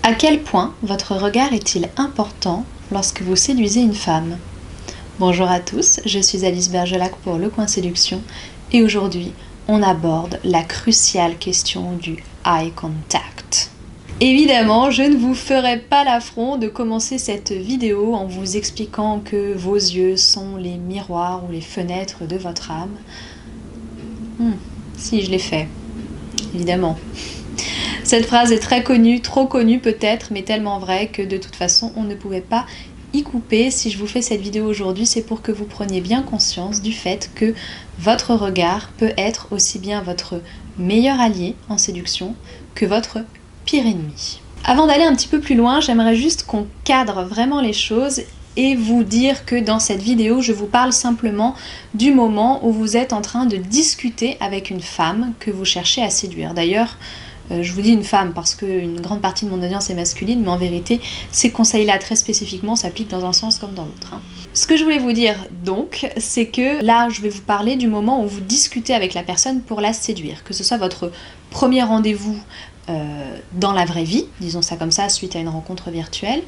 À quel point votre regard est-il important lorsque vous séduisez une femme? Bonjour à tous, je suis Alice Bergelac pour Le Coin Séduction et aujourd'hui on aborde la cruciale question du eye contact. Évidemment, je ne vous ferai pas l'affront de commencer cette vidéo en vous expliquant que vos yeux sont les miroirs ou les fenêtres de votre âme. Si, je l'ai fait, évidemment. Cette phrase est très connue, trop connue peut-être, mais tellement vraie que de toute façon on ne pouvait pas y couper. Si je vous fais cette vidéo aujourd'hui, c'est pour que vous preniez bien conscience du fait que votre regard peut être aussi bien votre meilleur allié en séduction que votre pire ennemi. Avant d'aller un petit peu plus loin, j'aimerais juste qu'on cadre vraiment les choses et vous dire que dans cette vidéo, je vous parle simplement du moment où vous êtes en train de discuter avec une femme que vous cherchez à séduire. D'ailleurs, je vous dis une femme parce qu'une grande partie de mon audience est masculine, mais en vérité, ces conseils-là très spécifiquement s'appliquent dans un sens comme dans l'autre. Ce que je voulais vous dire donc, c'est que là, je vais vous parler du moment où vous discutez avec la personne pour la séduire, que ce soit votre premier rendez-vous dans la vraie vie, disons ça comme ça, suite à une rencontre virtuelle,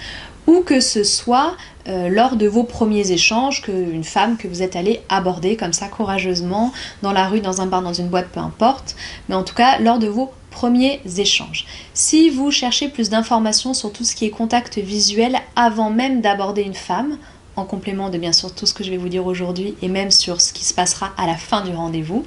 ou que ce soit lors de vos premiers échanges, une femme que vous êtes allé aborder comme ça courageusement, dans la rue, dans un bar, dans une boîte, peu importe, mais en tout cas lors de vos premiers échanges. Si vous cherchez plus d'informations sur tout ce qui est contact visuel avant même d'aborder une femme, en complément de bien sûr tout ce que je vais vous dire aujourd'hui et même sur ce qui se passera à la fin du rendez-vous,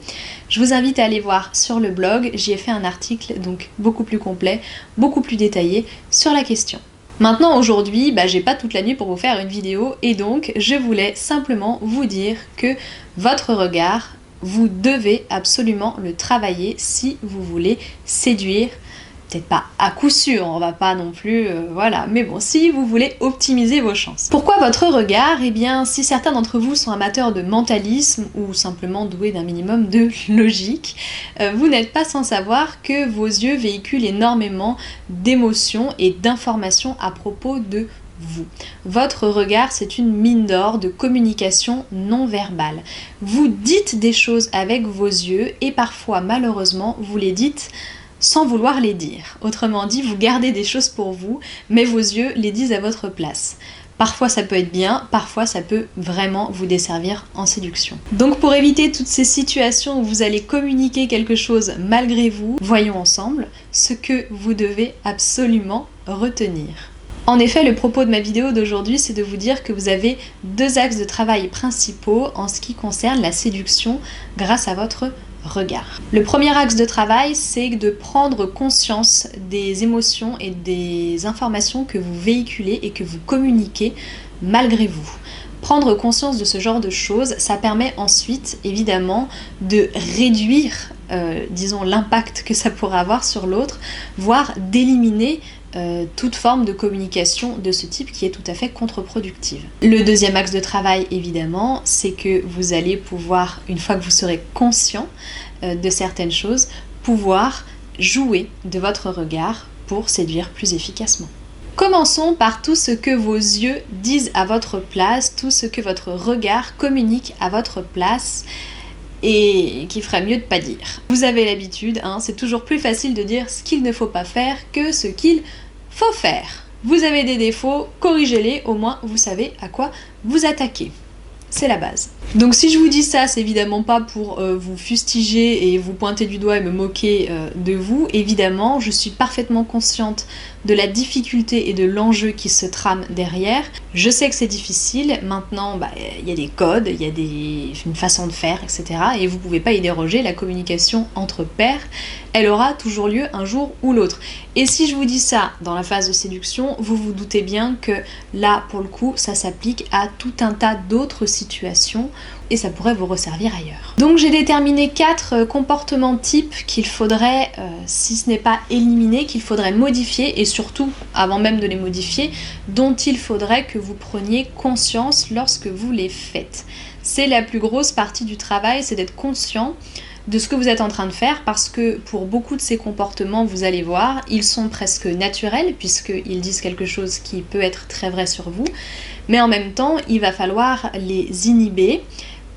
je vous invite à aller voir sur le blog, j'y ai fait un article donc beaucoup plus complet, beaucoup plus détaillé sur la question. Maintenant aujourd'hui, j'ai pas toute la nuit pour vous faire une vidéo et donc je voulais simplement vous dire que votre regard, vous devez absolument le travailler si vous voulez séduire. Peut-être pas à coup sûr, on va pas non plus, voilà, mais bon, si vous voulez optimiser vos chances. Pourquoi votre regard? Eh bien, si certains d'entre vous sont amateurs de mentalisme ou simplement doués d'un minimum de logique, vous n'êtes pas sans savoir que vos yeux véhiculent énormément d'émotions et d'informations à propos de vous. Votre regard, c'est une mine d'or de communication non verbale. Vous dites des choses avec vos yeux et parfois, malheureusement, vous les dites sans vouloir les dire. Autrement dit, vous gardez des choses pour vous, mais vos yeux les disent à votre place. Parfois ça peut être bien, parfois ça peut vraiment vous desservir en séduction. Donc pour éviter toutes ces situations où vous allez communiquer quelque chose malgré vous, voyons ensemble ce que vous devez absolument retenir. En effet, le propos de ma vidéo d'aujourd'hui, c'est de vous dire que vous avez deux axes de travail principaux en ce qui concerne la séduction grâce à votre regard. Le premier axe de travail, c'est de prendre conscience des émotions et des informations que vous véhiculez et que vous communiquez malgré vous. Prendre conscience de ce genre de choses, ça permet ensuite, évidemment, de réduire, disons, l'impact que ça pourrait avoir sur l'autre, voire d'éliminer toute forme de communication de ce type qui est tout à fait contre-productive. Le deuxième axe de travail, évidemment, c'est que vous allez pouvoir, une fois que vous serez conscient de certaines choses, pouvoir jouer de votre regard pour séduire plus efficacement. Commençons par tout ce que vos yeux disent à votre place, tout ce que votre regard communique à votre place, et qui ferait mieux de pas dire. Vous avez l'habitude, c'est toujours plus facile de dire ce qu'il ne faut pas faire que ce qu'il faut faire. Vous avez des défauts, corrigez-les, au moins vous savez à quoi vous attaquer. C'est la base. Donc si je vous dis ça, c'est évidemment pas pour vous fustiger et vous pointer du doigt et me moquer de vous. Évidemment, je suis parfaitement consciente de la difficulté et de l'enjeu qui se trame derrière. Je sais que c'est difficile, maintenant y a des codes, il y a une façon de faire, etc. Et vous pouvez pas y déroger, la communication entre pairs, elle aura toujours lieu un jour ou l'autre. Et si je vous dis ça dans la phase de séduction, vous vous doutez bien que là, pour le coup, ça s'applique à tout un tas d'autres situations et ça pourrait vous resservir ailleurs. Donc j'ai déterminé 4 comportements types qu'il faudrait, si ce n'est pas éliminer, qu'il faudrait modifier et surtout, avant même de les modifier, dont il faudrait que vous preniez conscience lorsque vous les faites. C'est la plus grosse partie du travail, c'est d'être conscient de ce que vous êtes en train de faire parce que pour beaucoup de ces comportements, vous allez voir, ils sont presque naturels puisqu'ils disent quelque chose qui peut être très vrai sur vous, mais en même temps, il va falloir les inhiber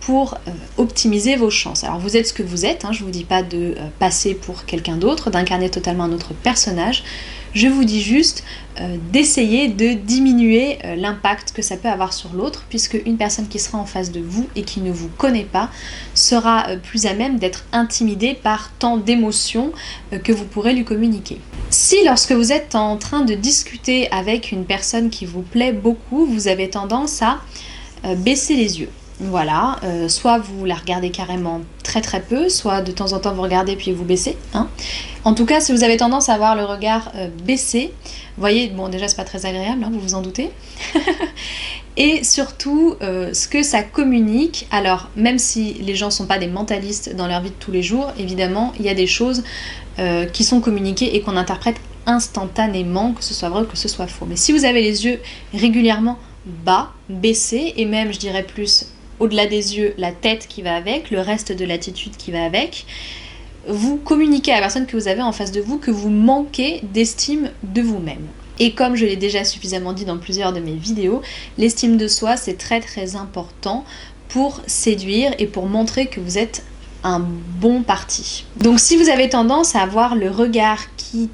pour optimiser vos chances. Alors vous êtes ce que vous êtes, je ne vous dis pas de passer pour quelqu'un d'autre, d'incarner totalement un autre personnage, Je vous dis juste d'essayer de diminuer l'impact que ça peut avoir sur l'autre, puisque une personne qui sera en face de vous et qui ne vous connaît pas sera plus à même d'être intimidée par tant d'émotions que vous pourrez lui communiquer. Si lorsque vous êtes en train de discuter avec une personne qui vous plaît beaucoup, vous avez tendance à baisser les yeux. Voilà, soit vous la regardez carrément très très peu, soit de temps en temps vous regardez puis vous baissez. Hein. En tout cas, si vous avez tendance à avoir le regard baissé, vous voyez, bon déjà c'est pas très agréable, hein, vous vous en doutez. Et surtout, ce que ça communique, alors même si les gens ne sont pas des mentalistes dans leur vie de tous les jours, évidemment, il y a des choses qui sont communiquées et qu'on interprète instantanément, que ce soit vrai ou que ce soit faux. Mais si vous avez les yeux régulièrement bas, baissés, et même je dirais plus au-delà des yeux, la tête qui va avec, le reste de l'attitude qui va avec, vous communiquez à la personne que vous avez en face de vous que vous manquez d'estime de vous-même. Et comme je l'ai déjà suffisamment dit dans plusieurs de mes vidéos, l'estime de soi c'est très très important pour séduire et pour montrer que vous êtes un bon parti. Donc si vous avez tendance à avoir le regard qui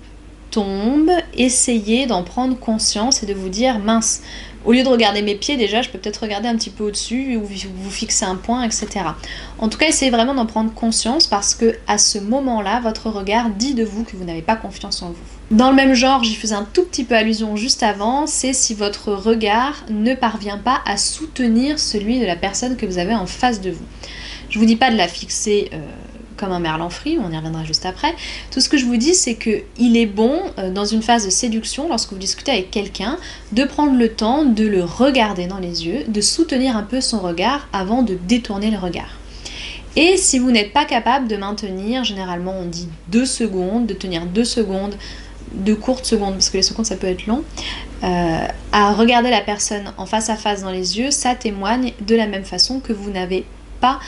tombe, essayez d'en prendre conscience et de vous dire mince, au lieu de regarder mes pieds déjà, je peux peut-être regarder un petit peu au-dessus ou vous fixer un point, etc. En tout cas, essayez vraiment d'en prendre conscience parce que à ce moment-là, votre regard dit de vous que vous n'avez pas confiance en vous. Dans le même genre, j'y faisais un tout petit peu allusion juste avant, c'est si votre regard ne parvient pas à soutenir celui de la personne que vous avez en face de vous. Je vous dis pas de la fixer comme un merlan frit, on y reviendra juste après. Tout ce que je vous dis, c'est qu'il est bon, dans une phase de séduction, lorsque vous discutez avec quelqu'un, de prendre le temps de le regarder dans les yeux, de soutenir un peu son regard avant de détourner le regard. Et si vous n'êtes pas capable de maintenir, généralement on dit 2 secondes, de tenir 2 secondes, de courtes secondes, parce que les secondes ça peut être long, à regarder la personne en face à face dans les yeux, ça témoigne de la même façon que vous n'avez pas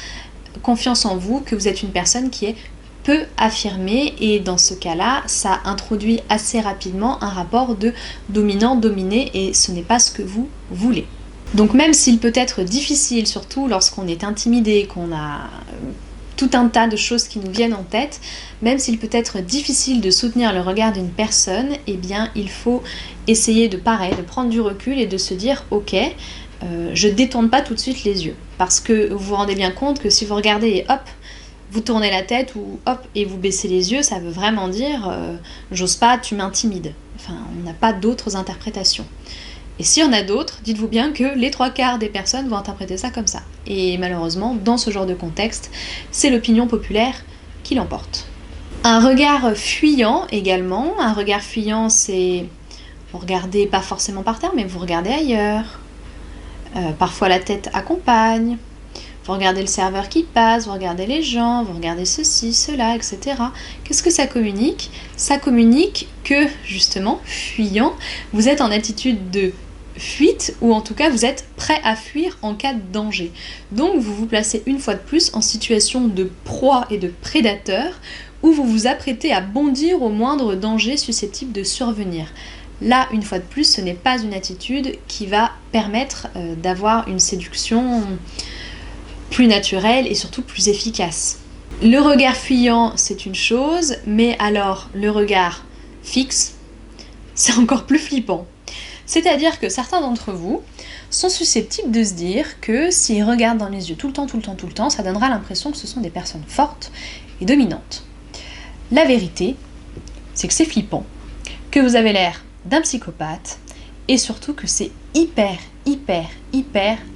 confiance en vous, que vous êtes une personne qui est peu affirmée, et dans ce cas-là, ça introduit assez rapidement un rapport de dominant-dominé et ce n'est pas ce que vous voulez. Donc même s'il peut être difficile, surtout lorsqu'on est intimidé, qu'on a tout un tas de choses qui nous viennent en tête, même s'il peut être difficile de soutenir le regard d'une personne, eh bien il faut essayer de prendre du recul et de se dire ok, je détourne pas tout de suite les yeux, parce que vous vous rendez bien compte que si vous regardez et hop, vous tournez la tête ou hop et vous baissez les yeux, ça veut vraiment dire j'ose pas, tu m'intimides. Enfin, on n'a pas d'autres interprétations. Et s'il y en a d'autres, dites-vous bien que les 3/4 des personnes vont interpréter ça comme ça. Et malheureusement, dans ce genre de contexte, c'est l'opinion populaire qui l'emporte. Un regard fuyant également. Un regard fuyant, c'est vous regardez pas forcément par terre, mais vous regardez ailleurs. Parfois la tête accompagne, vous regardez le serveur qui passe, vous regardez les gens, vous regardez ceci, cela, etc. Qu'est-ce que ça communique? Ça communique que, justement, fuyant, vous êtes en attitude de fuite, ou en tout cas vous êtes prêt à fuir en cas de danger. Donc vous vous placez une fois de plus en situation de proie et de prédateur, où vous vous apprêtez à bondir au moindre danger susceptible de survenir. Là, une fois de plus, ce n'est pas une attitude qui va permettre d'avoir une séduction plus naturelle et surtout plus efficace. Le regard fuyant, c'est une chose, mais alors le regard fixe, c'est encore plus flippant. C'est-à-dire que certains d'entre vous sont susceptibles de se dire que s'ils regardent dans les yeux tout le temps, ça donnera l'impression que ce sont des personnes fortes et dominantes. La vérité, c'est que c'est flippant, que vous avez l'air d'un psychopathe, et surtout que c'est hyper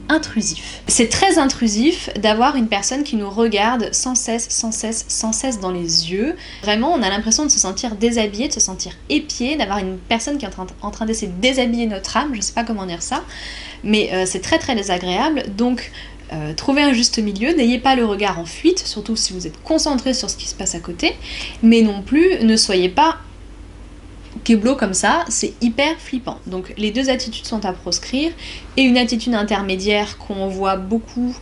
intrusif. C'est très intrusif d'avoir une personne qui nous regarde sans cesse dans les yeux. Vraiment, on a l'impression de se sentir déshabillé, de se sentir épié, d'avoir une personne qui est en train d'essayer de déshabiller notre âme, je sais pas comment dire ça, mais c'est très désagréable. Donc trouvez un juste milieu, n'ayez pas le regard en fuite, surtout si vous êtes concentré sur ce qui se passe à côté, mais non plus ne soyez pas keblo comme ça, c'est hyper flippant. Donc les deux attitudes sont à proscrire, et une attitude intermédiaire qu'on voit beaucoup,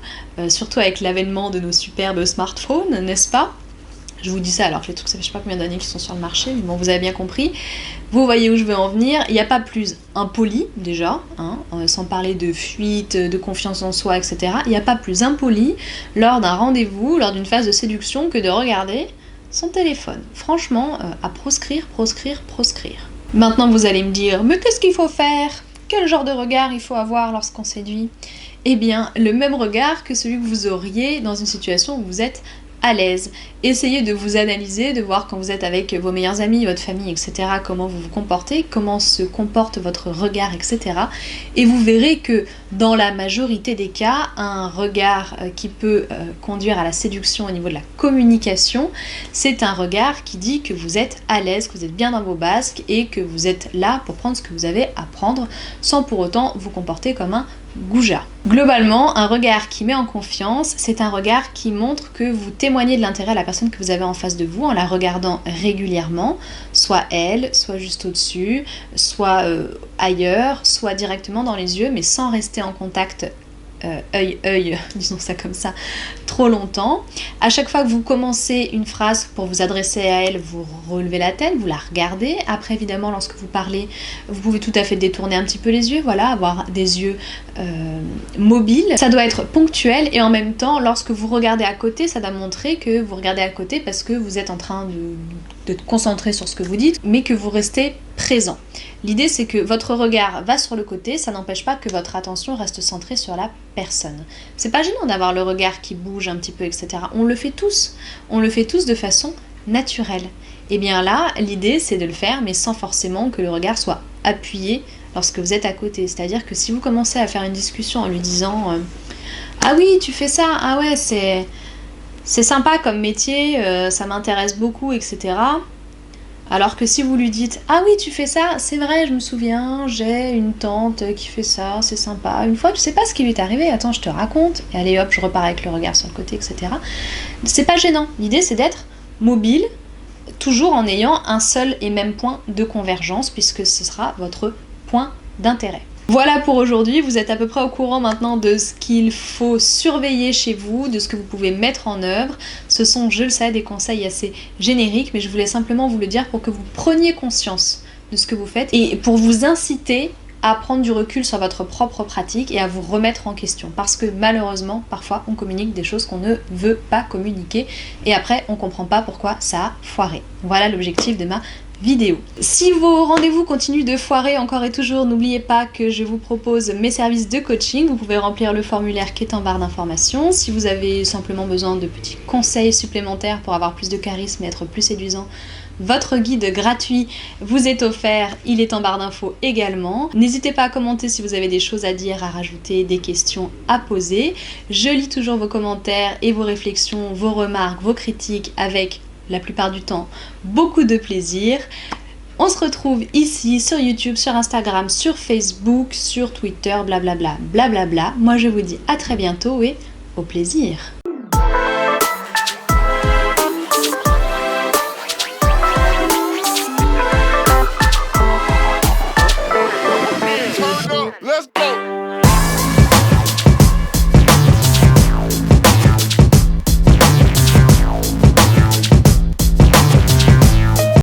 surtout avec l'avènement de nos superbes smartphones, n'est-ce pas? Je vous dis ça alors que les trucs, ça fait je sais pas combien d'années qu'ils sont sur le marché, mais bon, vous avez bien compris. Vous voyez où je veux en venir. Il n'y a pas plus impoli, déjà, hein, sans parler de fuite, de confiance en soi, etc. Il n'y a pas plus impoli lors d'un rendez-vous, lors d'une phase de séduction, que de regarder son téléphone. Franchement, à proscrire. Maintenant vous allez me dire, mais qu'est-ce qu'il faut faire? Quel genre de regard il faut avoir lorsqu'on séduit? Eh bien, le même regard que celui que vous auriez dans une situation où vous êtes à l'aise. Essayez de vous analyser, de voir quand vous êtes avec vos meilleurs amis, votre famille, etc., comment vous vous comportez, comment se comporte votre regard, etc. Et vous verrez que dans la majorité des cas, un regard qui peut conduire à la séduction au niveau de la communication, c'est un regard qui dit que vous êtes à l'aise, que vous êtes bien dans vos basques et que vous êtes là pour prendre ce que vous avez à prendre sans pour autant vous comporter comme un goujat. Globalement, un regard qui met en confiance, c'est un regard qui montre que vous témoignez de l'intérêt à la personne que vous avez en face de vous en la regardant régulièrement, soit elle, soit juste au-dessus, soit ailleurs, soit directement dans les yeux, mais sans rester en contact œil-œil, disons ça comme ça, trop longtemps. À chaque fois que vous commencez une phrase pour vous adresser à elle, vous relevez la tête, vous la regardez. Après, évidemment, lorsque vous parlez, vous pouvez tout à fait détourner un petit peu les yeux, voilà, avoir des yeux mobiles. Ça doit être ponctuel et en même temps, lorsque vous regardez à côté, ça doit montrer que vous regardez à côté parce que vous êtes en train de concentrer sur ce que vous dites, mais que vous restez présent. L'idée, c'est que votre regard va sur le côté, ça n'empêche pas que votre attention reste centrée sur la personne. C'est pas gênant d'avoir le regard qui bouge un petit peu, etc. On le fait tous de façon naturelle. Et bien là, l'idée, c'est de le faire, mais sans forcément que le regard soit appuyé lorsque vous êtes à côté. C'est-à-dire que si vous commencez à faire une discussion en lui disant ah oui, tu fais ça, ah ouais, c'est sympa comme métier, ça m'intéresse beaucoup, etc. Alors que si vous lui dites « Ah oui, tu fais ça, c'est vrai, je me souviens, j'ai une tante qui fait ça, c'est sympa. Une fois, tu sais pas ce qui lui est arrivé, attends, je te raconte. » Et allez hop, je repars avec le regard sur le côté, etc. C'est pas gênant. L'idée, c'est d'être mobile, toujours en ayant un seul et même point de convergence, puisque ce sera votre point d'intérêt. Voilà pour aujourd'hui, vous êtes à peu près au courant maintenant de ce qu'il faut surveiller chez vous, de ce que vous pouvez mettre en œuvre. Ce sont, je le sais, des conseils assez génériques, mais je voulais simplement vous le dire pour que vous preniez conscience de ce que vous faites et pour vous inciter à prendre du recul sur votre propre pratique et à vous remettre en question. Parce que malheureusement, parfois, on communique des choses qu'on ne veut pas communiquer et après, on comprend pas pourquoi ça a foiré. Voilà l'objectif de ma vidéo. Si vos rendez-vous continuent de foirer encore et toujours, n'oubliez pas que je vous propose mes services de coaching. Vous pouvez remplir le formulaire qui est en barre d'informations. Si vous avez simplement besoin de petits conseils supplémentaires pour avoir plus de charisme et être plus séduisant, votre guide gratuit vous est offert, il est en barre d'infos également. N'hésitez pas à commenter si vous avez des choses à dire, à rajouter, des questions à poser. Je lis toujours vos commentaires et vos réflexions, vos remarques, vos critiques avec la plupart du temps beaucoup de plaisir. On se retrouve ici sur YouTube, sur Instagram, sur Facebook, sur Twitter, blablabla, blablabla. Moi je vous dis à très bientôt et au plaisir.